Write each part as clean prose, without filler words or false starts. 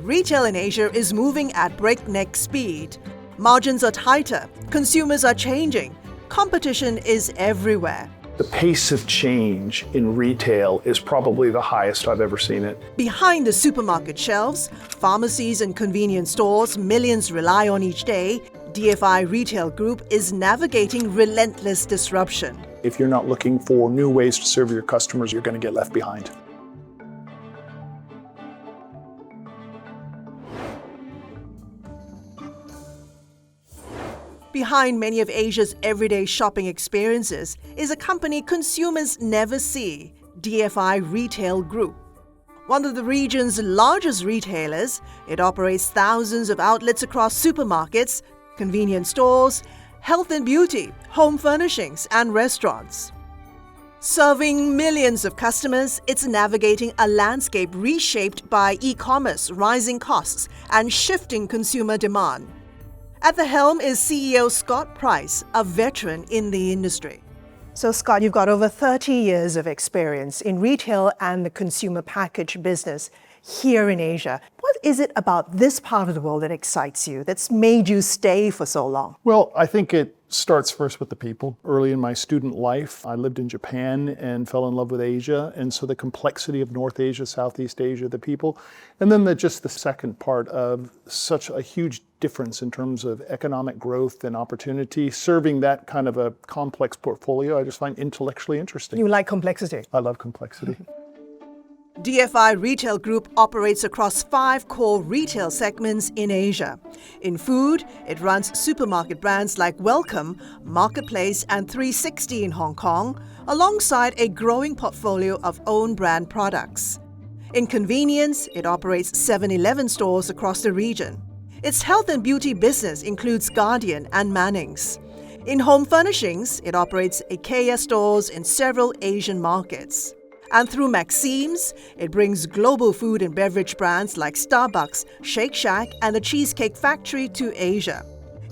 Retail in Asia is moving at breakneck speed. Margins are tighter, consumers are changing, competition is everywhere. The pace of change in retail is probably the highest I've ever seen it. Behind the supermarket shelves, pharmacies and convenience stores millions rely on each day, DFI Retail Group is navigating relentless disruption. If you're not looking for new ways to serve your customers, you're going to get left behind. Behind many of Asia's everyday shopping experiences is a company consumers never see, DFI Retail Group. One of the region's largest retailers, it operates thousands of outlets across supermarkets, convenience stores, health and beauty, home furnishings, and restaurants. Serving millions of customers, it's navigating a landscape reshaped by e-commerce, rising costs, and shifting consumer demand. At the helm is CEO Scott Price, a veteran in the industry. So Scott, you've got over 30 years of experience in retail and the consumer package business here in Asia. What is it about this part of the world that excites you, that's made you stay for so long? Well, I think it starts first with the people. Early in my student life, I lived in Japan and fell in love with Asia. And so the complexity of North Asia, Southeast Asia, the people. And then just the second part of such a huge difference in terms of economic growth and opportunity. Serving that kind of a complex portfolio, I just find intellectually interesting. You like complexity? I love complexity. DFI Retail Group operates across 5 core retail segments in Asia. In food, it runs supermarket brands like Welcome, Marketplace, and 360 in Hong Kong, alongside a growing portfolio of own brand products. In convenience, it operates 7-Eleven stores across the region. Its health and beauty business includes Guardian and Mannings. In home furnishings, it operates IKEA stores in several Asian markets. And through Maxime's, it brings global food and beverage brands like Starbucks, Shake Shack, and the Cheesecake Factory to Asia.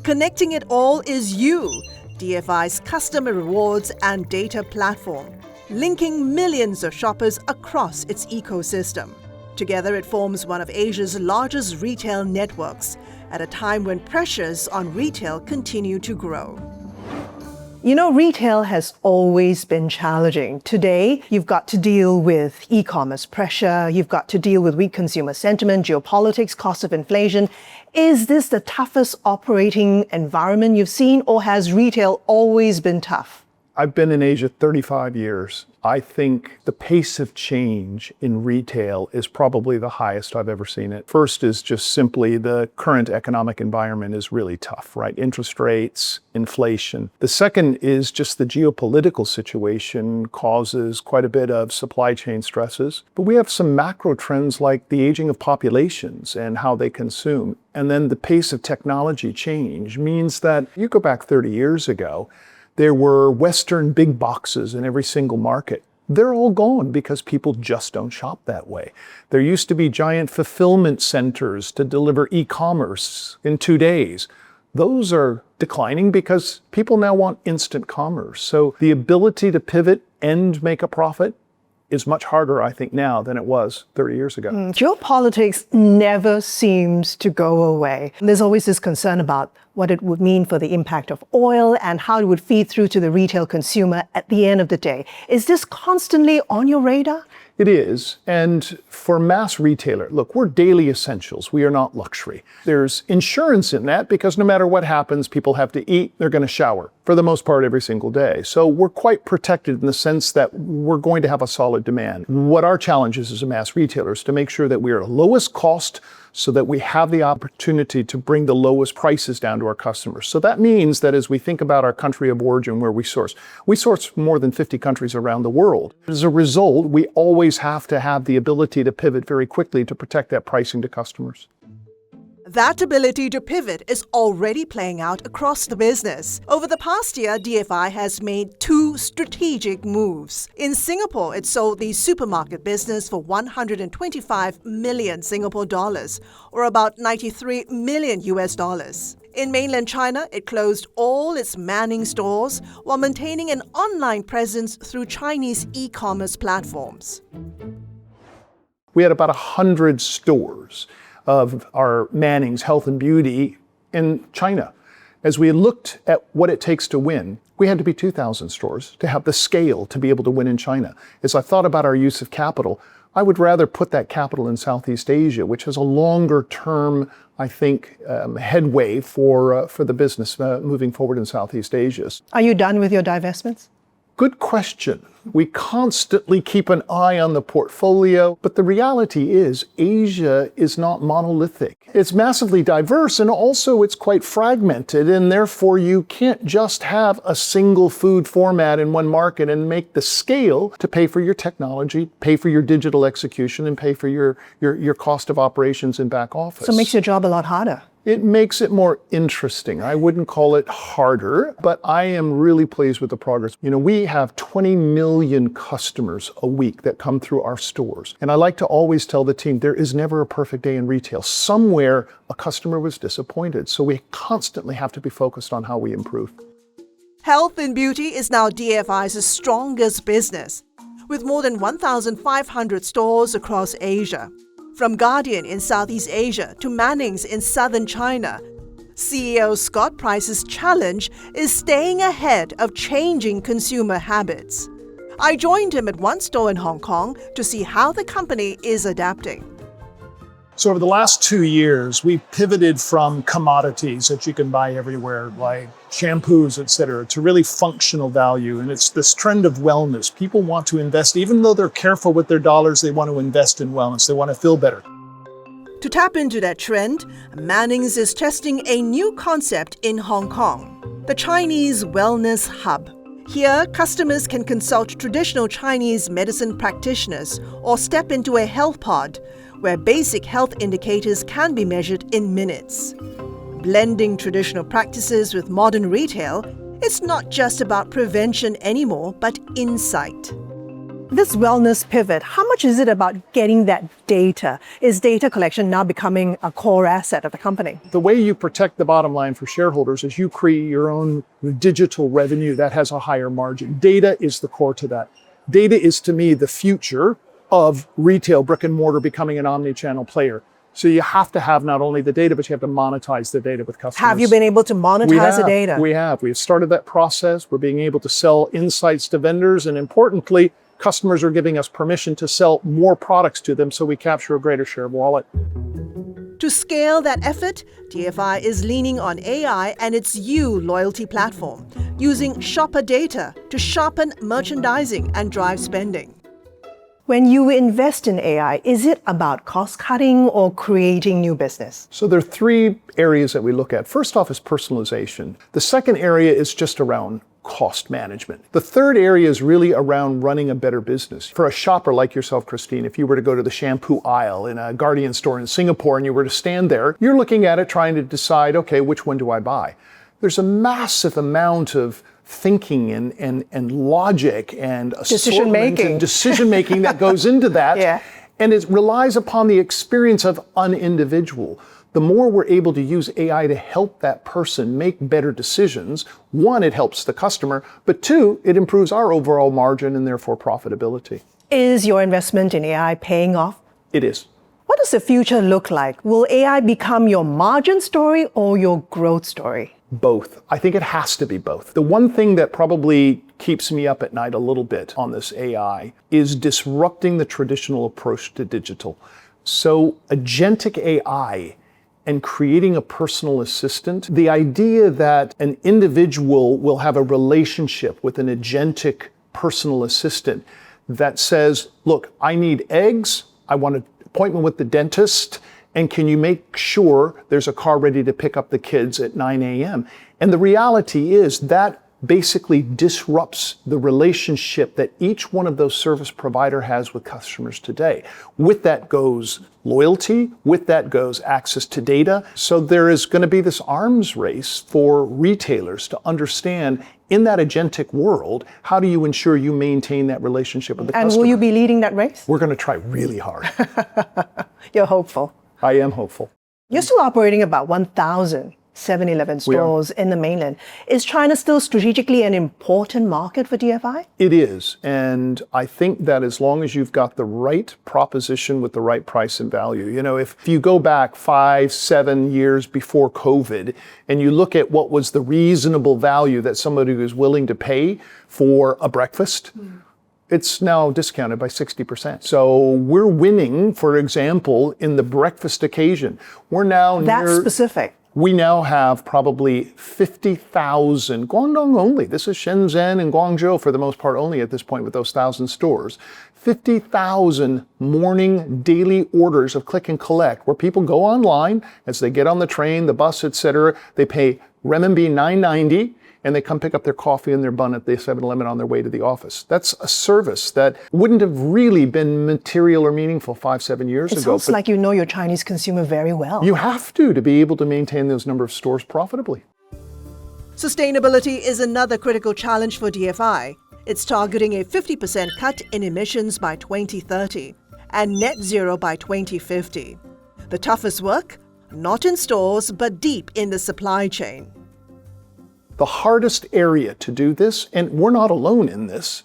Connecting it all is you, DFI's customer rewards and data platform, linking millions of shoppers across its ecosystem. Together, it forms one of Asia's largest retail networks at a time when pressures on retail continue to grow. You know, retail has always been challenging. Today, you've got to deal with e-commerce pressure, you've got to deal with weak consumer sentiment, geopolitics, cost of inflation. Is this the toughest operating environment you've seen, or has retail always been tough? I've been in Asia 35 years. I think the pace of change in retail is probably the highest I've ever seen it. First is just simply the current economic environment is really tough, right? Interest rates, inflation. The second is just the geopolitical situation causes quite a bit of supply chain stresses. But we have some macro trends like the aging of populations and how they consume. And then the pace of technology change means that you go back 30 years ago, there were Western big boxes in every single market. They're all gone because people just don't shop that way. There used to be giant fulfillment centers to deliver e-commerce in 2 days. Those are declining because people now want instant commerce. So the ability to pivot and make a profit is much harder, I think, now than it was 30 years ago. Geopolitics never seems to go away. There's always this concern about what it would mean for the impact of oil and how it would feed through to the retail consumer at the end of the day. Is this constantly on your radar? It is. And for mass retailer, look, we're daily essentials. We are not luxury. There's insurance in that because no matter what happens, people have to eat, they're going to shower for the most part every single day. So we're quite protected in the sense that we're going to have a solid demand. What our challenge is as a mass retailer is to make sure that we are lowest cost so that we have the opportunity to bring the lowest prices down to our customers. So that means that as we think about our country of origin where we source more than 50 countries around the world. As a result, we always have to have the ability to pivot very quickly to protect that pricing to customers. That ability to pivot is already playing out across the business. Over the past year, DFI has made 2 strategic moves. In Singapore, it sold the supermarket business for 125 million Singapore dollars, or about 93 million US dollars. In mainland China, it closed all its Manning stores while maintaining an online presence through Chinese e-commerce platforms. We had about 100 stores. of our Manning's health and beauty in China. As we looked at what it takes to win, we had to be 2,000 stores to have the scale to be able to win in China. As I thought about our use of capital, I would rather put that capital in Southeast Asia, which has a longer term, I think, headway for the business moving forward in Southeast Asia. Are you done with your divestments? Good question. We constantly keep an eye on the portfolio, but the reality is Asia is not monolithic. It's massively diverse, and also it's quite fragmented, and therefore you can't just have a single food format in one market and make the scale to pay for your technology, pay for your digital execution, and pay for your cost of operations in back office. So it makes your job a lot harder. It makes it more interesting. I wouldn't call it harder, but I am really pleased with the progress. We have 20 million customers a week that come through our stores. And I like to always tell the team, there is never a perfect day in retail. Somewhere a customer was disappointed. So we constantly have to be focused on how we improve. Health and beauty is now DFI's strongest business, with more than 1,500 stores across Asia. From Guardian in Southeast Asia to Manning's in southern China, CEO Scott Price's challenge is staying ahead of changing consumer habits. I joined him at one store in Hong Kong to see how the company is adapting. So over the last 2 years, we pivoted from commodities that you can buy everywhere, like shampoos, et cetera, to really functional value. And it's this trend of wellness. People want to invest, even though they're careful with their dollars, they want to invest in wellness. They want to feel better. To tap into that trend, Manning's is testing a new concept in Hong Kong, the Chinese Wellness Hub. Here, customers can consult traditional Chinese medicine practitioners or step into a health pod, where basic health indicators can be measured in minutes. Blending traditional practices with modern retail, it's not just about prevention anymore, but insight. This wellness pivot, how much is it about getting that data? Is data collection now becoming a core asset of the company? The way you protect the bottom line for shareholders is you create your own digital revenue that has a higher margin. Data is the core to that. Data is, to me, the future of retail, brick and mortar, becoming an omni-channel player. So you have to have not only the data, but you have to monetize the data with customers. Have you been able to monetize the data? We have. We've started that process. We're being able to sell insights to vendors. And importantly, customers are giving us permission to sell more products to them so we capture a greater share of wallet. To scale that effort, DFI is leaning on AI and its U loyalty platform, using shopper data to sharpen merchandising and drive spending. When you invest in AI, is it about cost cutting or creating new business? So there are 3 areas that we look at. First off is personalization. The second area is just around cost management. The third area is really around running a better business. For a shopper like yourself, Christine, if you were to go to the shampoo aisle in a Guardian store in Singapore and you were to stand there, you're looking at it trying to decide, okay, which one do I buy? There's a massive amount of thinking and logic and decision making that goes into that. Yeah. And it relies upon the experience of an individual. The more we're able to use AI to help that person make better decisions, 1, it helps the customer, but 2, it improves our overall margin and therefore profitability. Is your investment in AI paying off? It is. What does the future look like? Will AI become your margin story or your growth story? Both. I think it has to be both. The one thing that probably keeps me up at night a little bit on this AI is disrupting the traditional approach to digital. So agentic AI and creating a personal assistant, the idea that an individual will have a relationship with an agentic personal assistant that says, look, I need eggs, I want an appointment with the dentist, and can you make sure there's a car ready to pick up the kids at 9 a.m.? And the reality is that basically disrupts the relationship that each one of those service provider has with customers today. With that goes loyalty, with that goes access to data. So there is going to be this arms race for retailers to understand, in that agentic world, how do you ensure you maintain that relationship with the customer? And will you be leading that race? We're going to try really hard. You're hopeful. I am hopeful. You're still operating about 1,000 7-Eleven stores in the mainland. Is China still strategically an important market for DFI? It is. And I think that as long as you've got the right proposition with the right price and value, if you go back 5-7 years before COVID and you look at what was the reasonable value that somebody was willing to pay for a breakfast, it's now discounted by 60%. So we're winning, for example, in the breakfast occasion. We're now That's specific. We now have probably 50,000, Guangdong only, this is Shenzhen and Guangzhou for the most part only at this point with those 1,000 stores, 50,000 morning daily orders of click and collect where people go online as they get on the train, the bus, etc. They pay renminbi 9.90 and they come pick up their coffee and their bun at the 7-Eleven on their way to the office. That's a service that wouldn't have really been material or meaningful 5-7 years ago. It sounds like you know your Chinese consumer very well. You have to be able to maintain those number of stores profitably. Sustainability is another critical challenge for DFI. It's targeting a 50% cut in emissions by 2030 and net zero by 2050. The toughest work? Not in stores, but deep in the supply chain. The hardest area to do this, and we're not alone in this,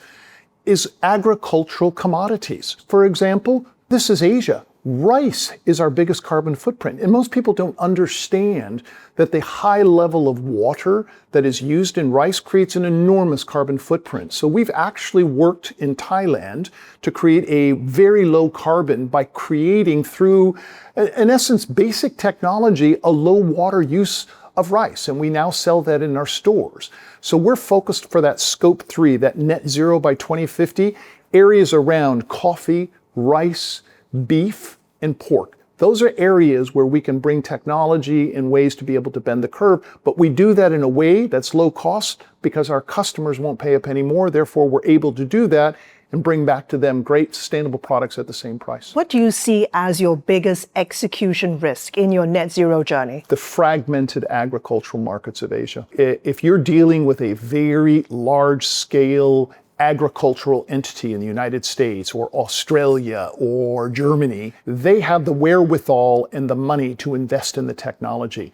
is agricultural commodities. For example, this is Asia. Rice is our biggest carbon footprint. And most people don't understand that the high level of water that is used in rice creates an enormous carbon footprint. So we've actually worked in Thailand to create a very low carbon by creating through, in essence, basic technology, a low water use of rice, and we now sell that in our stores. So we're focused for that scope 3, that net zero by 2050, areas around coffee, rice, beef, and pork. Those are areas where we can bring technology and ways to be able to bend the curve, but we do that in a way that's low cost because our customers won't pay a penny more. Therefore, we're able to do that and bring back to them great sustainable products at the same price. What do you see as your biggest execution risk in your net zero journey? The fragmented agricultural markets of Asia. If you're dealing with a very large scale agricultural entity in the United States or Australia or Germany, they have the wherewithal and the money to invest in the technology.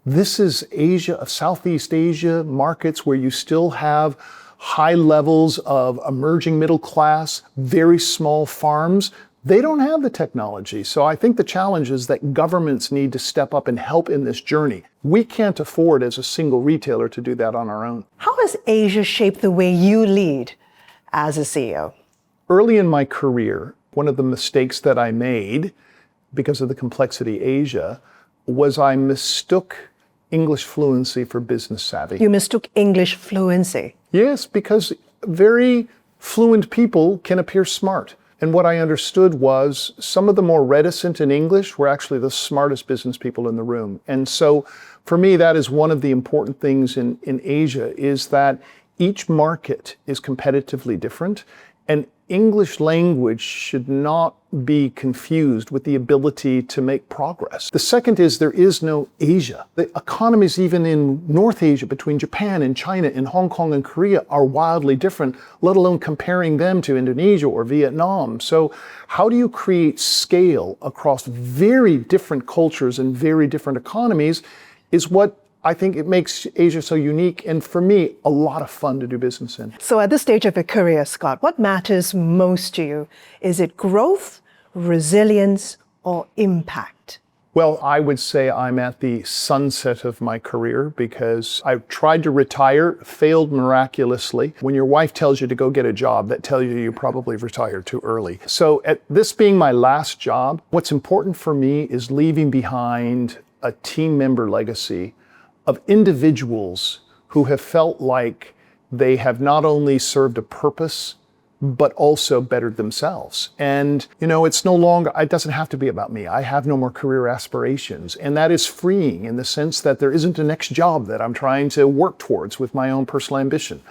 This is Asia, Southeast Asia markets where you still have high levels of emerging middle class, very small farms. They don't have the technology. So I think the challenge is that governments need to step up and help in this journey. We can't afford as a single retailer to do that on our own. How has Asia shaped the way you lead as a CEO? Early in my career, one of the mistakes that I made because of the complexity of Asia was I mistook English fluency for business savvy. You mistook English fluency? Yes, because very fluent people can appear smart. And what I understood was some of the more reticent in English were actually the smartest business people in the room. And so for me, that is one of the important things in Asia is that each market is competitively different. And English language should not be confused with the ability to make progress. The second is there is no Asia. The economies even in North Asia between Japan and China and Hong Kong and Korea are wildly different, let alone comparing them to Indonesia or Vietnam. So how do you create scale across very different cultures and very different economies is what I think it makes Asia so unique and, for me, a lot of fun to do business in. So at this stage of your career, Scott, what matters most to you? Is it growth, resilience, or impact? Well, I would say I'm at the sunset of my career because I tried to retire, failed miraculously. When your wife tells you to go get a job, that tells you probably retired too early. So at this being my last job, what's important for me is leaving behind a team member legacy of individuals who have felt like they have not only served a purpose, but also bettered themselves. And, it's no longer, it doesn't have to be about me. I have no more career aspirations. And that is freeing in the sense that there isn't a next job that I'm trying to work towards with my own personal ambition.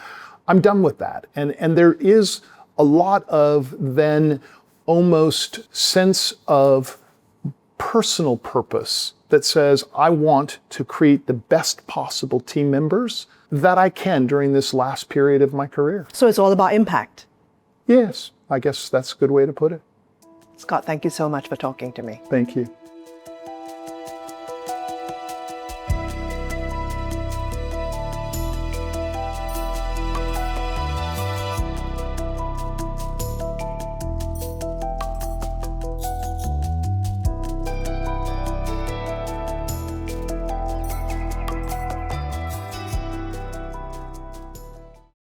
I'm done with that. And there is a lot of then almost sense of personal purpose that says, I want to create the best possible team members that I can during this last period of my career. So it's all about impact? Yes, I guess that's a good way to put it. Scott, thank you so much for talking to me. Thank you.